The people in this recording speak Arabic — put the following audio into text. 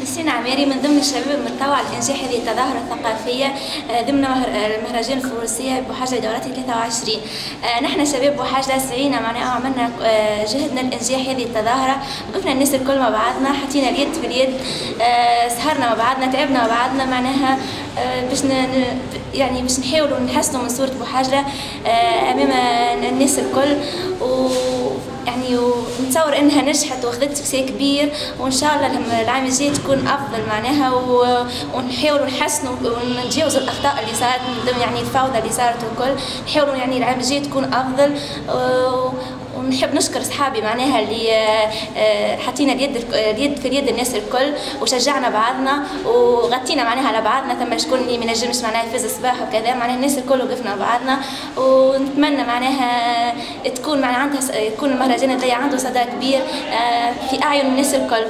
نسرين عماري من ضمن الشباب المتطوع لإنجاح هذه التظاهرة الثقافية ضمن المهرجان الفروسية بوحاجة لدورته 23. نحن شباب بوحاجة سعينا معناها وعملنا جهدنا لإنجاح هذه التظاهرة، وقفنا الناس الكل مع بعضنا، حطينا اليد في اليد، سهرنا مع بعضنا، تعبنا مع بعضنا معناها باش نحاولوا نحسنوا من صورة بوحاجة أمام الناس الكل، يعني ونتصور انها نجحت واخذت سكسي كبير، وان شاء الله العام الجاي تكون افضل معناها، ونحاولوا نحسنوا ونتجاوزوا الاخطاء اللي صارت من ضمن يعني الفوضى اللي صارت والكل، نحاولوا يعني العام الجاي تكون افضل. ونحب نشكر صحابي معناها اللي حطينا اليد في اليد الناس الكل، وشجعنا بعضنا وغطينا معناها على بعضنا. ثم شكون اللي ما نجمش معناها يفز الصباح وكذا، معناها الناس الكل وقفنا بعضنا، ونتمنى معناها تكون معناها يكون المهرجان هذايا عنده صدى كبير في اعين الناس الكل.